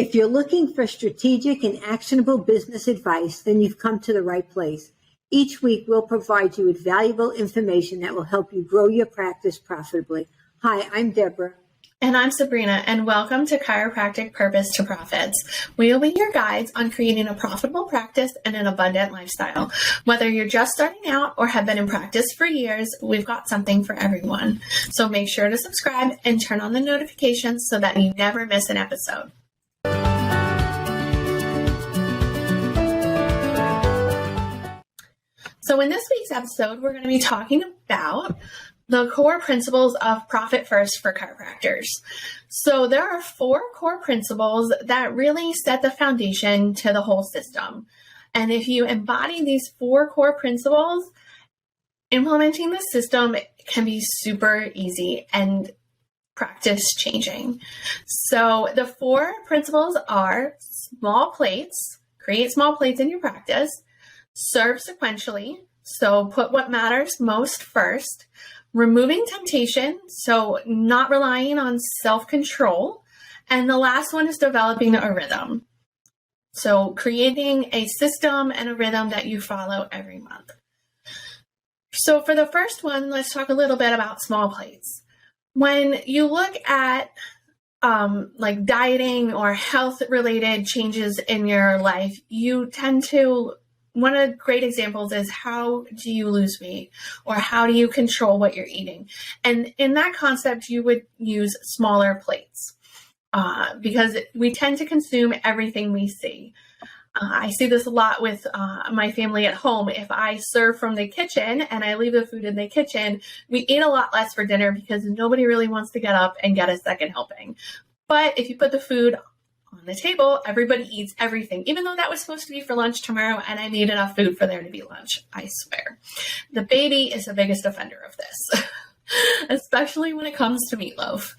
If you're looking for strategic and actionable business advice, then you've come to the right place. Each week, we'll provide you with valuable information that will help you grow your practice profitably. Hi, I'm Debra. And I'm Sabrina, and welcome to Chiropractic Purpose to Profits. We will be your guides on creating a profitable practice and an abundant lifestyle. Whether you're just starting out or have been in practice for years, we've got something for everyone. So make sure to subscribe and turn on the notifications so that you never miss an episode. So in this week's episode, we're going to be talking about the core principles of Profit First for chiropractors. So there are 4 core principles that really set the foundation to the whole system. And if you embody these 4 core principles, implementing the system can be super easy and practice changing. So the 4 principles are small plates, create small plates in your practice, serve sequentially, so put what matters most first, removing temptation, so not relying on self-control, and the last one is developing a rhythm. So creating a system and a rhythm that you follow every month. So for the first one, let's talk a little bit about small plates. When you look at like dieting or health-related changes in your life, you tend to one of the great examples is how do you lose weight or how do you control what you're eating? And in that concept, you would use smaller plates because we tend to consume everything we see. I see this a lot with my family at home. If I serve from the kitchen and I leave the food in the kitchen, we eat a lot less for dinner because nobody really wants to get up and get a second helping. But if you put the food on the table, everybody eats everything, even though that was supposed to be for lunch tomorrow and I made enough food for there to be lunch, I swear. The baby is the biggest offender of this, especially when it comes to meatloaf.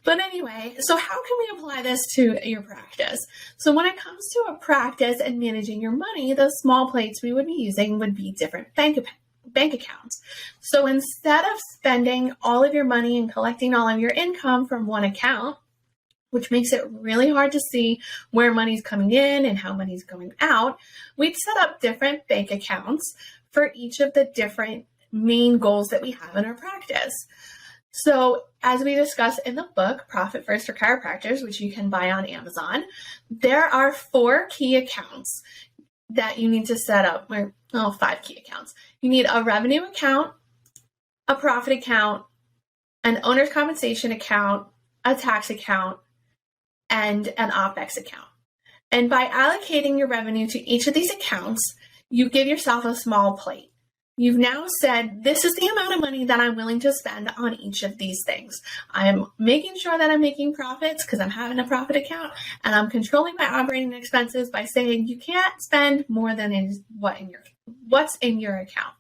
But anyway, so how can we apply this to your practice? So when it comes to a practice and managing your money, the small plates we would be using would be different bank accounts. So instead of spending all of your money and collecting all of your income from one account, which makes it really hard to see where money's coming in and how money's going out, we'd set up different bank accounts for each of the different main goals that we have in our practice. So as we discuss in the book, Profit First for Chiropractors, which you can buy on Amazon, there are 4 key accounts that you need to set up, or 5 key accounts. You need a revenue account, a profit account, an owner's compensation account, a tax account, and an OPEX account. And by allocating your revenue to each of these accounts, you give yourself a small plate. You've now said, this is the amount of money that I'm willing to spend on each of these things. I'm making sure that I'm making profits because I'm having a profit account, and I'm controlling my operating expenses by saying you can't spend more than what's in your account.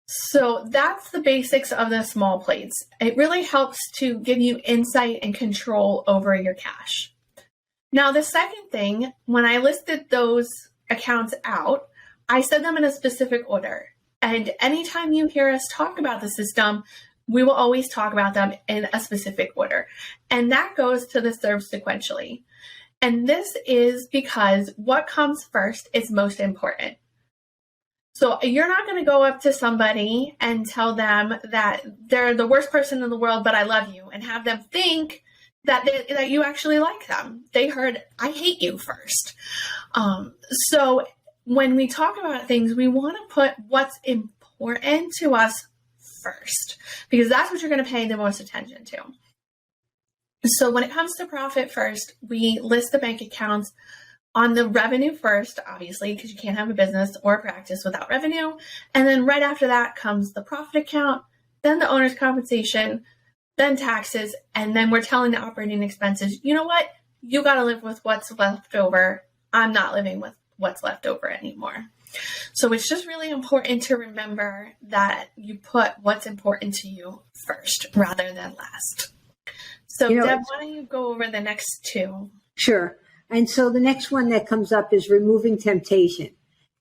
So that's the basics of the small plates. It really helps to give you insight and control over your cash. Now, the second thing, when I listed those accounts out, I said them in a specific order. And anytime you hear us talk about the system, we will always talk about them in a specific order. And that goes to the serve sequentially. And this is because what comes first is most important. So you're not going to go up to somebody and tell them that they're the worst person in the world, but I love you, and have them think that you actually like them. They heard, I hate you first. So when we talk about things, we want to put what's important to us first, because that's what you're going to pay the most attention to. So when it comes to Profit First, we list the bank accounts on the revenue first, obviously, because you can't have a business or a practice without revenue. And then right after that comes the profit account, then the owner's compensation, then taxes, and then we're telling the operating expenses, you know what? You got to live with what's left over. I'm not living with what's left over anymore. So it's just really important to remember that you put what's important to you first rather than last. So Deb, why don't you go over the next 2? Sure. And so the next one that comes up is removing temptation.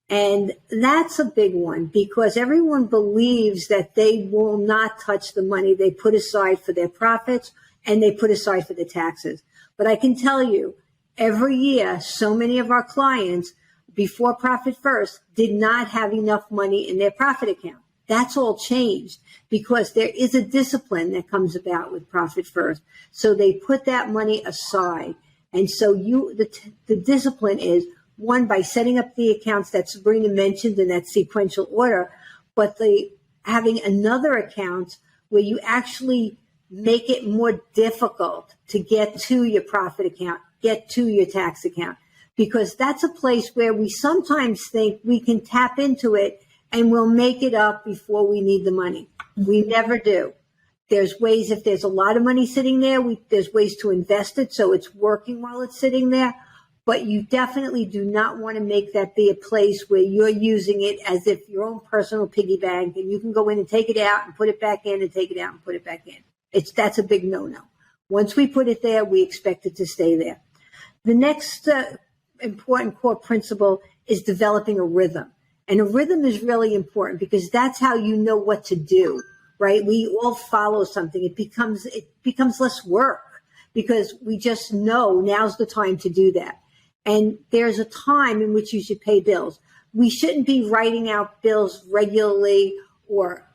And that's a big one because everyone believes that they will not touch the money they put aside for their profits and they put aside for the taxes. But I can tell you, every year, so many of our clients before Profit First did not have enough money in their profit account. That's all changed because there is a discipline that comes about with Profit First. So they put that money aside. And so the discipline is, one, by setting up the accounts that Sabrina mentioned in that sequential order, but having another account where you actually make it more difficult to get to your profit account, get to your tax account, because that's a place where we sometimes think we can tap into it and we'll make it up before we need the money. We never do. There's ways, if there's a lot of money sitting there, there's ways to invest it so it's working while it's sitting there. But you definitely do not want to make that be a place where you're using it as if your own personal piggy bank and you can go in and take it out and put it back in and take it out and put it back in. That's a big no-no. Once we put it there, we expect it to stay there. The next important core principle is developing a rhythm. And a rhythm is really important because that's how you know what to do, right? We all follow something. It becomes less work because we just know now's the time to do that. And there's a time in which you should pay bills. We shouldn't be writing out bills regularly or,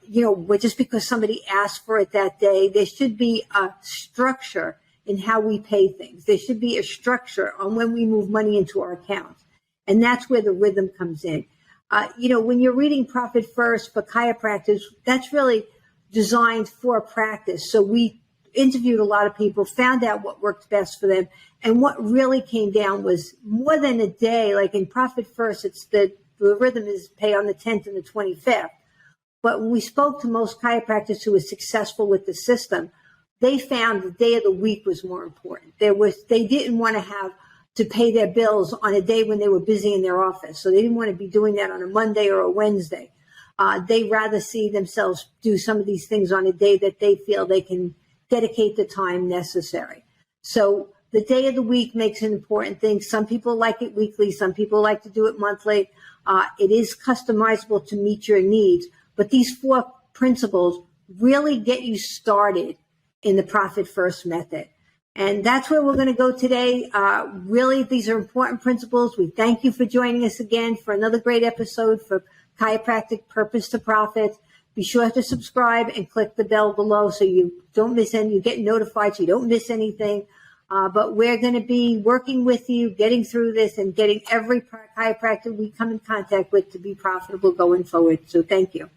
just because somebody asked for it that day. There should be a structure in how we pay things. There should be a structure on when we move money into our accounts. And that's where the rhythm comes in. When you're reading Profit First for chiropractors, that's really designed for practice. So we interviewed a lot of people, found out what worked best for them. And what really came down was more than a day. Like in Profit First, it's the rhythm is pay on the 10th and the 25th. But when we spoke to most chiropractors who were successful with the system, they found the day of the week was more important. They didn't want to have to pay their bills on a day when they were busy in their office. So they didn't want to be doing that on a Monday or a Wednesday. They'd rather see themselves do some of these things on a day that they feel they can dedicate the time necessary. So the day of the week makes an important thing. Some people like it weekly. Some people like to do it monthly. It is customizable to meet your needs. But these 4 principles really get you started in the Profit First method. And that's where we're going to go today. Really, these are important principles. We thank you for joining us again for another great episode for Chiropractic Purpose to Profit. Be sure to subscribe and click the bell below so you don't miss any, you get notified so you don't miss anything. But we're going to be working with you, getting through this and getting every chiropractor we come in contact with to be profitable going forward. So thank you.